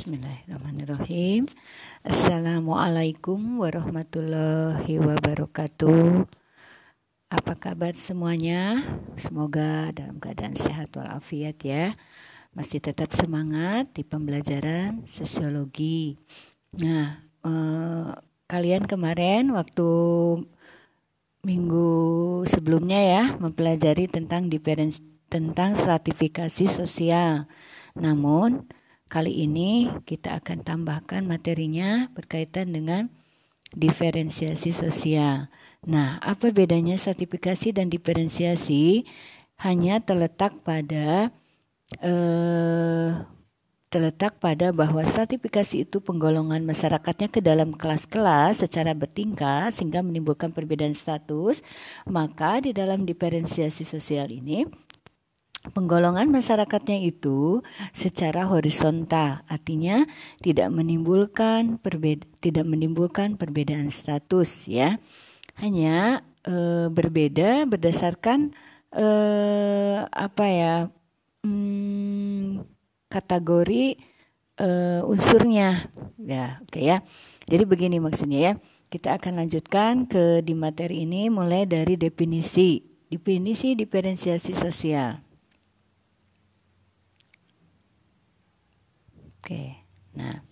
Bismillahirrahmanirrahim. Assalamualaikum warahmatullahi wabarakatuh. Apa kabar semuanya? Semoga dalam keadaan sehat walafiat ya. Masih tetap semangat di pembelajaran sosiologi. Nah, kalian kemarin waktu minggu sebelumnya ya mempelajari tentang stratifikasi sosial. Namun kali ini kita akan tambahkan materinya berkaitan dengan diferensiasi sosial. Nah, apa bedanya stratifikasi dan diferensiasi? Hanya terletak pada bahwa stratifikasi itu penggolongan masyarakatnya ke dalam kelas-kelas secara bertingkat sehingga menimbulkan perbedaan status. Maka di dalam diferensiasi sosial ini penggolongan masyarakatnya itu secara horizontal, artinya tidak menimbulkan perbedaan status ya. Hanya berbeda berdasarkan kategori unsurnya ya, oke ya. Jadi begini maksudnya ya. Kita akan lanjutkan di materi ini mulai dari definisi diferensiasi sosial. Oke, nah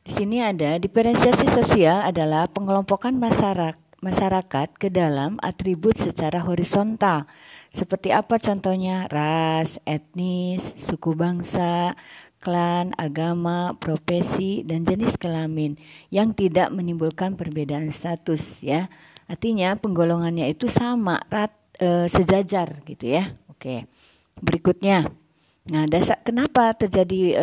di sini ada diferensiasi sosial adalah pengelompokan masyarakat ke dalam atribut secara horizontal. Seperti apa contohnya? Ras, etnis, suku bangsa, klan, agama, profesi, dan jenis kelamin yang tidak menimbulkan perbedaan status ya. Artinya penggolongannya itu sama, sejajar gitu ya. Oke, berikutnya. Nah, kenapa terjadi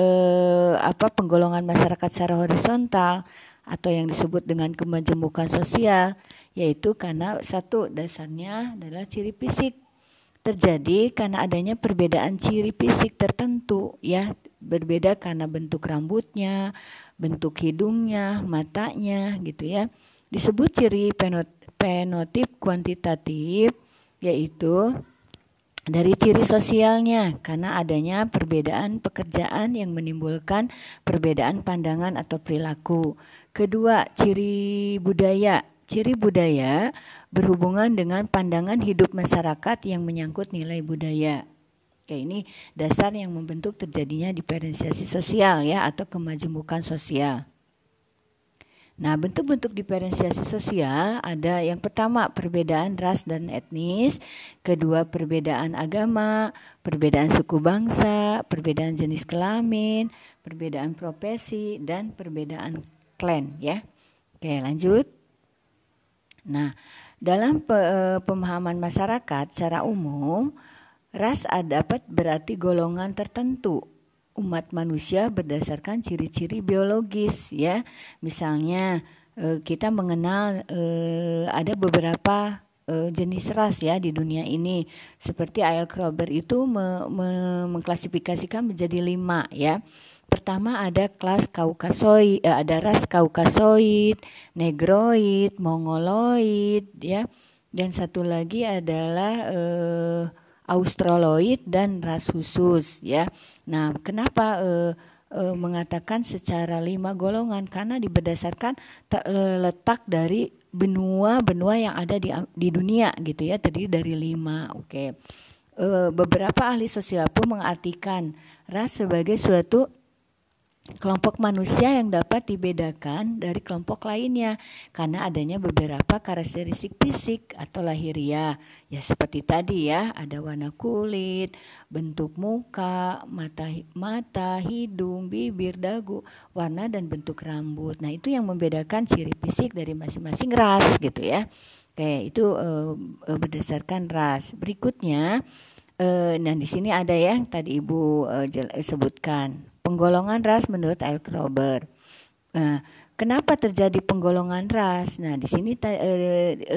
penggolongan masyarakat secara horizontal atau yang disebut dengan kemajemukan sosial, yaitu karena satu dasarnya adalah ciri fisik. Terjadi karena adanya perbedaan ciri fisik tertentu ya, berbeda karena bentuk rambutnya, bentuk hidungnya, matanya gitu ya. Disebut ciri fenotip kuantitatif, yaitu dari ciri sosialnya karena adanya perbedaan pekerjaan yang menimbulkan perbedaan pandangan atau perilaku. Kedua, ciri budaya. Ciri budaya berhubungan dengan pandangan hidup masyarakat yang menyangkut nilai budaya. Oke, ini dasar yang membentuk terjadinya diferensiasi sosial ya atau kemajemukan sosial. Nah, bentuk-bentuk diferensiasi sosial ada yang pertama perbedaan ras dan etnis, kedua perbedaan agama, perbedaan suku bangsa, perbedaan jenis kelamin, perbedaan profesi, dan perbedaan klan ya. Oke, lanjut. Nah, dalam pemahaman masyarakat secara umum, ras dapat berarti golongan tertentu umat manusia berdasarkan ciri-ciri biologis ya. Misalnya kita mengenal ada beberapa jenis ras ya di dunia ini. Seperti A.L. Kroeber itu mengklasifikasikan menjadi 5 ya. Pertama ada kelas Kaukasoid, ada ras Kaukasoid, Negroid, Mongoloid ya. Dan satu lagi adalah Australoid dan ras khusus ya. Nah, kenapa mengatakan secara 5 golongan? Karena berdasarkan letak dari benua-benua yang ada di dunia gitu ya, terdiri dari 5. Oke. Beberapa ahli sosial pun mengartikan ras sebagai suatu kelompok manusia yang dapat dibedakan dari kelompok lainnya karena adanya beberapa karakteristik fisik atau lahiriah ya, seperti tadi ya, ada warna kulit, bentuk muka, mata, hidung, bibir, dagu, warna dan bentuk rambut. Nah, itu yang membedakan ciri fisik dari masing-masing ras gitu ya. Oke, itu berdasarkan ras. Berikutnya nah di sini ada ya tadi Ibu sebutkan penggolongan ras menurut A.L. Kroeber. Kenapa terjadi penggolongan ras? Nah, di sini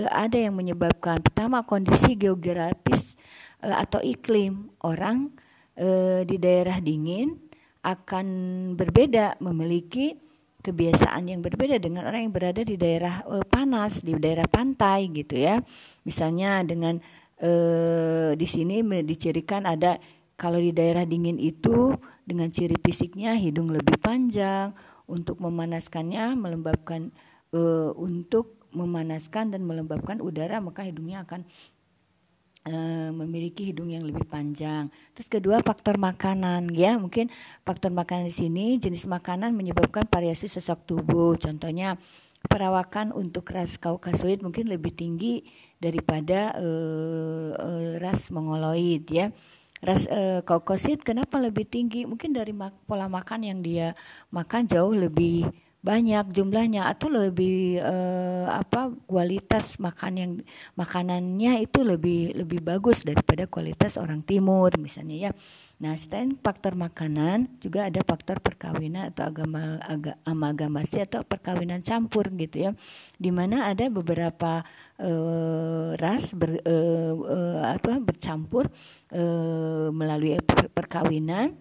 ada yang menyebabkan pertama kondisi geografis atau iklim. Orang di daerah dingin akan berbeda, memiliki kebiasaan yang berbeda dengan orang yang berada di daerah panas, di daerah pantai gitu ya. Misalnya dengan di sini dicirikan ada kalau di daerah dingin itu dengan ciri fisiknya hidung lebih panjang, untuk memanaskannya melembabkan untuk memanaskan dan melembabkan udara, maka hidungnya akan memiliki hidung yang lebih panjang. Terus kedua, faktor makanan ya. Mungkin faktor makanan di sini jenis makanan menyebabkan variasi sosok tubuh. Contohnya perawakan untuk ras Kaukasoid mungkin lebih tinggi daripada ras Mongoloid ya. Ras Kaukasoid kenapa lebih tinggi? Mungkin dari pola makan yang dia makan jauh lebih banyak jumlahnya, atau lebih kualitas makanannya itu lebih bagus daripada kualitas orang timur misalnya ya. Nah, selain faktor makanan juga ada faktor perkawinan atau amalgamasi atau perkawinan campur gitu ya, di mana ada beberapa ras bercampur melalui perkawinan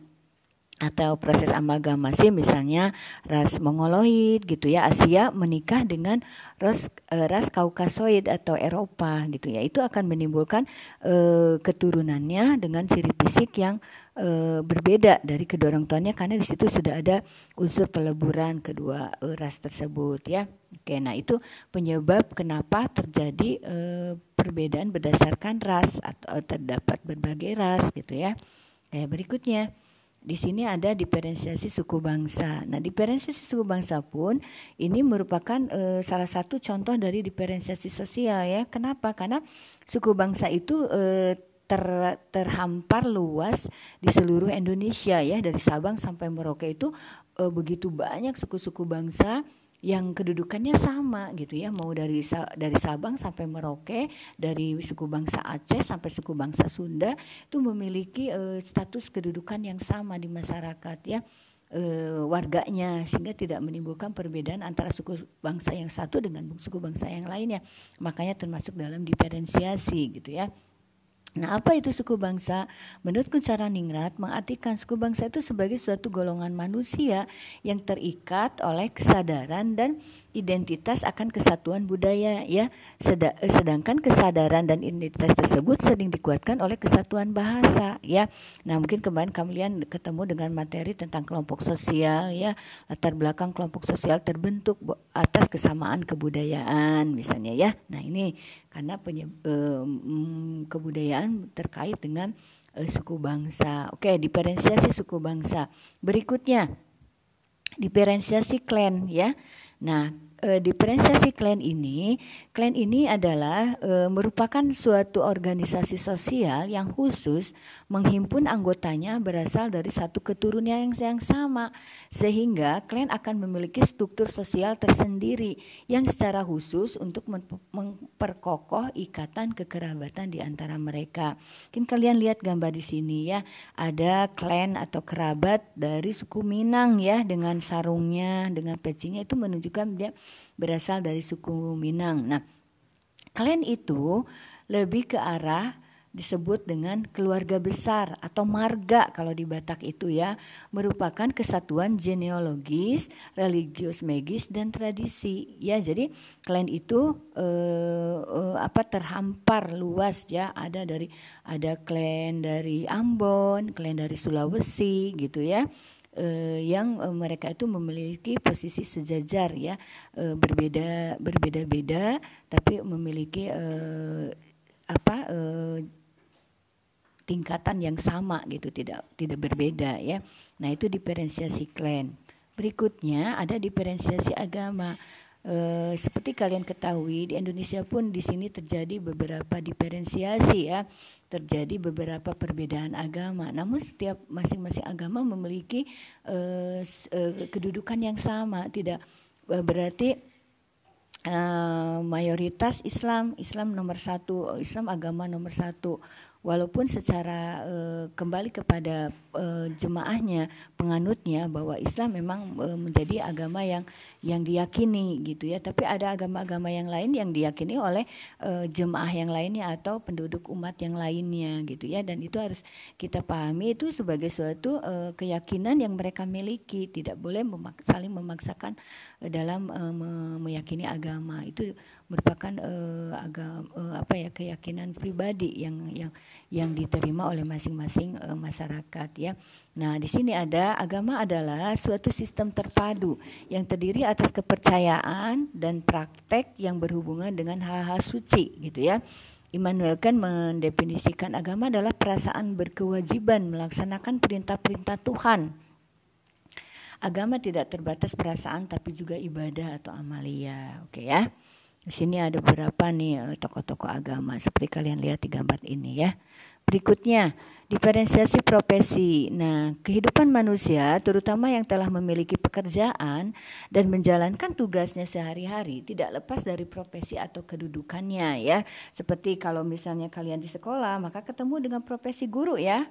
atau proses amalgamasi, misalnya ras Mongoloid gitu ya, Asia menikah dengan ras Kaukasoid atau Eropa gitu ya. Itu akan menimbulkan keturunannya dengan ciri fisik yang berbeda dari kedua orang tuanya, karena di situ sudah ada unsur peleburan kedua ras tersebut ya. Oke, nah itu penyebab kenapa terjadi perbedaan berdasarkan ras atau terdapat berbagai ras gitu ya. Kayak berikutnya. Di sini ada diferensiasi suku bangsa. Nah, diferensiasi suku bangsa pun ini merupakan salah satu contoh dari diferensiasi sosial ya. Kenapa? Karena suku bangsa itu terhampar luas di seluruh Indonesia ya, dari Sabang sampai Merauke itu begitu banyak suku-suku bangsa yang kedudukannya sama gitu ya, mau dari Sabang sampai Merauke, dari suku bangsa Aceh sampai suku bangsa Sunda itu memiliki status kedudukan yang sama di masyarakat ya, warganya, sehingga tidak menimbulkan perbedaan antara suku bangsa yang satu dengan suku bangsa yang lainnya. Makanya termasuk dalam diferensiasi gitu ya. Nah, apa itu suku bangsa? Menurut Kunchara-Ningrat mengartikan suku bangsa itu sebagai suatu golongan manusia yang terikat oleh kesadaran dan identitas akan kesatuan budaya ya. Sedangkan kesadaran dan identitas tersebut sering dikuatkan oleh kesatuan bahasa ya. Nah, mungkin kemarin kalian ketemu dengan materi tentang kelompok sosial ya, latar belakang kelompok sosial terbentuk atas kesamaan kebudayaan misalnya ya. Nah, ini karena kebudayaan terkait dengan suku bangsa. Oke, diferensiasi suku bangsa. Berikutnya, diferensiasi klan ya. Nah, diferensiasi klan ini adalah merupakan suatu organisasi sosial yang khusus menghimpun anggotanya berasal dari satu keturunan yang sama, sehingga klan akan memiliki struktur sosial tersendiri yang secara khusus untuk memperkokoh ikatan kekerabatan di antara mereka. Mungkin kalian lihat gambar di sini ya, ada klan atau kerabat dari suku Minang ya, dengan sarungnya, dengan pecinya, itu menunjukkan dia berasal dari suku Minang. Nah, klan itu lebih ke arah disebut dengan keluarga besar atau marga kalau di Batak itu ya, merupakan kesatuan genealogis, religius, magis, dan tradisi ya. Jadi klan itu terhampar luas ya, ada klan dari Ambon, klan dari Sulawesi gitu ya. Yang mereka itu memiliki posisi sejajar ya, berbeda-beda tapi memiliki tingkatan yang sama gitu, tidak berbeda ya. Nah, itu diferensiasi klan. Berikutnya ada diferensiasi agama. Seperti kalian ketahui, di Indonesia pun di sini terjadi beberapa diferensiasi ya, terjadi beberapa perbedaan agama. Namun setiap masing-masing agama memiliki kedudukan yang sama. Tidak berarti mayoritas Islam nomor satu, Islam agama nomor satu. Walaupun secara kembali kepada jemaahnya, penganutnya, bahwa Islam memang menjadi agama yang diyakini gitu ya, tapi ada agama-agama yang lain yang diyakini oleh jemaah yang lainnya atau penduduk umat yang lainnya gitu ya, dan itu harus kita pahami itu sebagai suatu keyakinan yang mereka miliki, tidak boleh saling memaksakan dalam meyakini agama. Itu merupakan keyakinan pribadi yang diterima oleh masing-masing masyarakat ya. ya. Nah, di sini ada agama adalah suatu sistem terpadu yang terdiri atas kepercayaan dan praktek yang berhubungan dengan hal-hal suci gitu ya. Immanuel Kant mendefinisikan agama adalah perasaan berkewajiban melaksanakan perintah-perintah Tuhan. Agama tidak terbatas perasaan tapi juga ibadah atau amalia. Oke ya. Di sini ada beberapa nih tokoh-tokoh agama seperti kalian lihat di gambar ini ya. Berikutnya, diferensiasi profesi. Nah, kehidupan manusia terutama yang telah memiliki pekerjaan dan menjalankan tugasnya sehari-hari tidak lepas dari profesi atau kedudukannya ya. Seperti kalau misalnya kalian di sekolah, maka ketemu dengan profesi guru ya.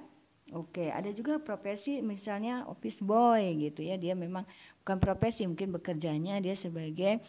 Oke, ada juga profesi misalnya office boy gitu ya. Dia memang bukan profesi, mungkin bekerjanya dia sebagai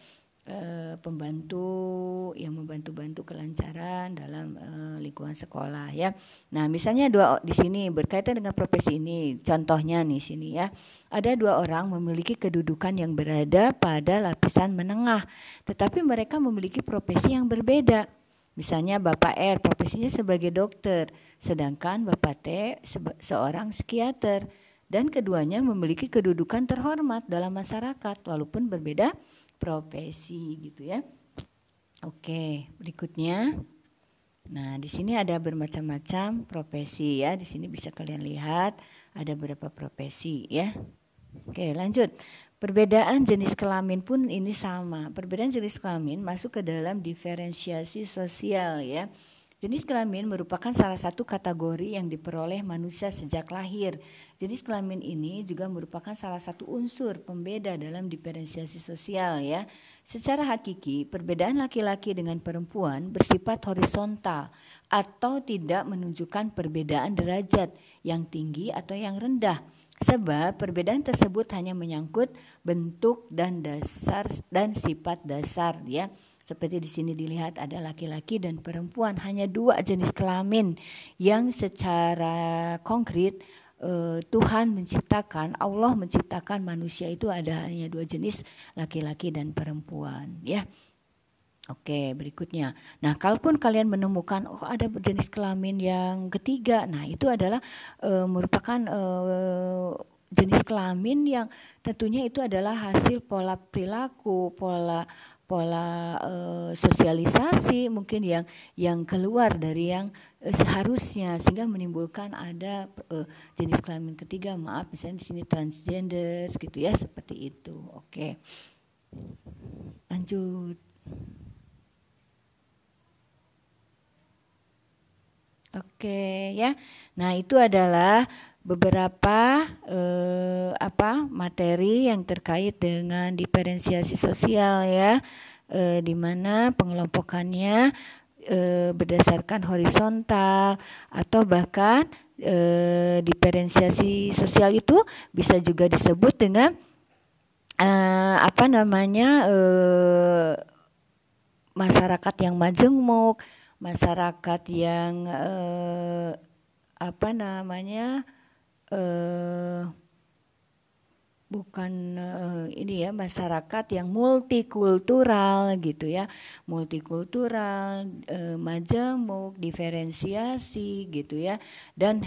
pembantu yang membantu-bantu kelancaran dalam lingkungan sekolah ya. Nah, misalnya di sini berkaitan dengan profesi ini, contohnya nih sini ya. Ada 2 orang memiliki kedudukan yang berada pada lapisan menengah, tetapi mereka memiliki profesi yang berbeda. Misalnya Bapak R profesinya sebagai dokter, sedangkan Bapak T seorang psikiater, dan keduanya memiliki kedudukan terhormat dalam masyarakat walaupun berbeda profesi gitu ya. Oke, berikutnya. Nah, di sini ada bermacam-macam profesi ya. Di sini bisa kalian lihat ada beberapa profesi ya. Oke, lanjut. Perbedaan jenis kelamin pun ini sama. Perbedaan jenis kelamin masuk ke dalam diferensiasi sosial ya. Jenis kelamin merupakan salah satu kategori yang diperoleh manusia sejak lahir. Jenis kelamin ini juga merupakan salah satu unsur pembeda dalam diferensiasi sosial ya. Secara hakiki, perbedaan laki-laki dengan perempuan bersifat horizontal atau tidak menunjukkan perbedaan derajat yang tinggi atau yang rendah. Sebab perbedaan tersebut hanya menyangkut bentuk dan dasar dan sifat dasar ya. Seperti di sini dilihat ada laki-laki dan perempuan, hanya 2 jenis kelamin yang secara konkret Tuhan menciptakan, Allah menciptakan manusia itu ada hanya 2 jenis, laki-laki dan perempuan ya. Oke, berikutnya. Nah, kalaupun kalian menemukan ada jenis kelamin yang ketiga, nah itu adalah merupakan jenis kelamin yang tentunya itu adalah hasil pola perilaku, pola sosialisasi mungkin yang keluar dari yang seharusnya sehingga menimbulkan ada jenis kelamin ketiga. Maaf, misalnya di sini transgender gitu ya, seperti itu. Oke. Lanjut. Oke ya. Nah, itu adalah beberapa materi yang terkait dengan diferensiasi sosial ya, di mana pengelompokannya berdasarkan horizontal atau bahkan diferensiasi sosial itu bisa juga disebut dengan masyarakat yang majemuk, masyarakat yang masyarakat yang multikultural gitu ya, majemuk, diferensiasi gitu ya, dan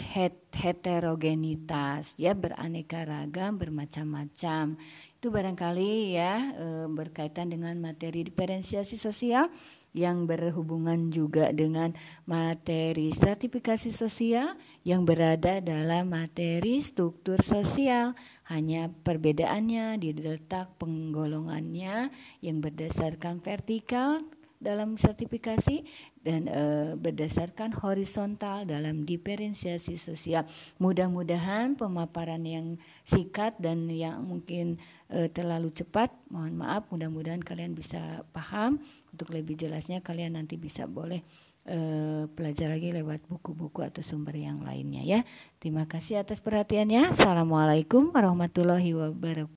heterogenitas ya, beraneka ragam, bermacam-macam. Itu barangkali ya berkaitan dengan materi diferensiasi sosial yang berhubungan juga dengan materi stratifikasi sosial yang berada dalam materi struktur sosial. Hanya perbedaannya di letak penggolongannya yang berdasarkan vertikal dalam stratifikasi dan berdasarkan horizontal dalam diferensiasi sosial. Mudah-mudahan pemaparan yang singkat dan yang mungkin terlalu cepat, mohon maaf, mudah-mudahan kalian bisa paham. Untuk lebih jelasnya kalian nanti bisa boleh belajar lagi lewat buku-buku atau sumber yang lainnya ya. Terima kasih atas perhatiannya. Assalamualaikum warahmatullahi wabarakatuh.